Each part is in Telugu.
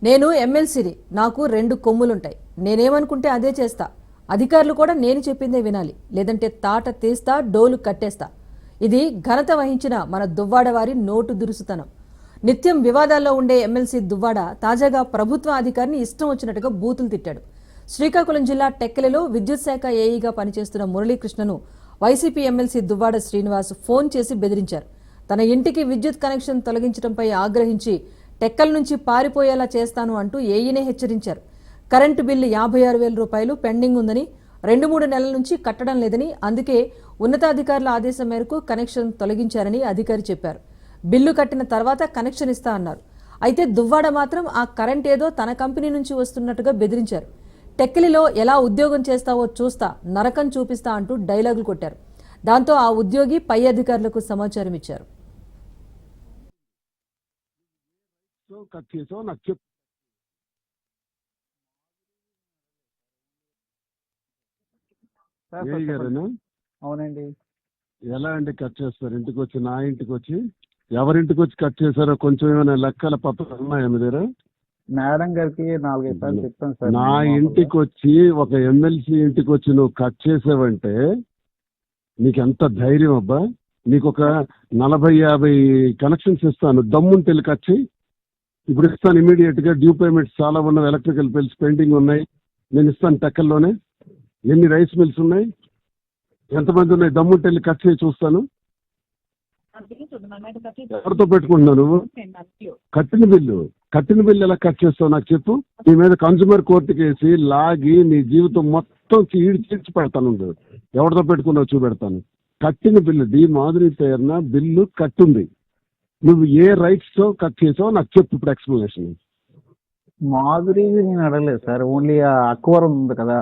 నేను ఎమ్మెల్సీని, నాకు 2 కొమ్ములుంటాయి. నేనేమనుకుంటే అదే చేస్తా. అధికారులు కూడా నేను చెప్పిందే వినాలి, లేదంటే తాట తీస్తా, డోలు కట్టేస్తా. ఇది ఘనత వహించిన మన దువ్వాడ వారి నోటు దురుసుతనం. నిత్యం వివాదాల్లో ఉండే ఎమ్మెల్సీ దువ్వాడ తాజాగా ప్రభుత్వ అధికారిని ఇష్టం వచ్చినట్టుగా బూతులు తిట్టాడు. శ్రీకాకుళం జిల్లా టెక్కలిలో విద్యుత్ శాఖ ఏఈగా పనిచేస్తున్న మురళీకృష్ణను YCP MLC Duvvada Srinivas phone చేసి బెదిరించారు. తన ఇంటికి విద్యుత్ కనెక్షన్ తొలగించడంపై ఆగ్రహించి టెక్కల నుంచి పారిపోయేలా చేస్తాను అంటూ ఏఈనే హెచ్చరించారు. కరెంటు బిల్లు 56,000 రూపాయలు పెండింగ్ ఉందని, 2-3 నెలల నుంచి కట్టడం లేదని, అందుకే ఉన్నతాధికారుల ఆదేశం మేరకు కనెక్షన్ తొలగించారని అధికారి చెప్పారు. బిల్లు కట్టిన తర్వాత కనెక్షన్ ఇస్తా అన్నారు. అయితే దువ్వాడ మాత్రం ఆ కరెంట్ ఏదో తన కంపెనీ నుంచి వస్తున్నట్టుగా బెదిరించారు. టెక్కలిలో ఎలా ఉద్యోగం చేస్తావో చూస్తా, నరకం చూపిస్తా అంటూ డైలాగులు కొట్టారు. దాంతో ఆ ఉద్యోగి పై అధికారులకు సమాచారం ఇచ్చారు. అవునండి. ఎలా అండి కట్ చేస్తారు? ఇంటికి వచ్చి, నా ఇంటికి వచ్చి, ఎవరింటికి వచ్చి కట్ చేశారో కొంచెం ఏమైనా లెక్కల పత్రాలు ఉన్నాయా మీ దగ్గర? మేడం గారికి 4-5 సార్లు చెప్తాను సార్. నా ఇంటికి వచ్చి, ఒక ఎమ్మెల్సీ ఇంటికి వచ్చి నువ్వు కట్ చేసావంటే నీకు ఎంత ధైర్యం అబ్బా? నీకు ఒక 40-50 కనెక్షన్స్ ఇస్తాను, దమ్ముంటే వెళ్ళి కట్ చేయి. ఇప్పుడు ఇస్తాను ఇమీడియట్ గా. డ్యూ పేమెంట్స్ చాలా ఉన్నాయి, ఎలక్ట్రికల్ బిల్స్ పెండింగ్ ఉన్నాయి, నేను ఇస్తాను. టెక్కల్లోనే ఎన్ని రైస్ మిల్స్ ఉన్నాయి, ఎంతమంది ఉన్నాయి, దమ్ముంటే వెళ్ళి కట్ చేయి చూస్తాను. ఎవరితో పెట్టుకుంటున్నావు నువ్వు? కట్టిన బిల్లు ఎలా కట్ చేస్తావు నాకు చెప్పు. నీ మీద కన్స్యూమర్ కోర్టుకి వేసి లాగి నీ జీవితం మొత్తం చీడ్చి పెడతాను. ఎవరితో పెట్టుకున్నావు చూపెడతాను. కట్టిన బిల్లు డి మాధురి పేరున బిల్లు కట్టుంది. నువ్వు ఏ రైట్స్ తో కట్ చేసావు నాకు చెప్పు ఇప్పుడు ఎక్స్ప్లెనేషన్. మాధురి నేను అడగలేదు సార్, ఓన్లీ అక్వరం ఉంది కదా,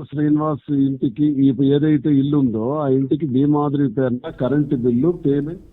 శ్రీనివాస్ ఇంటికి ఏదైతే ఇల్లు ఉందో ఆ ఇంటికి డి మాధురి పేరున కరెంటు బిల్లు పేమెంట్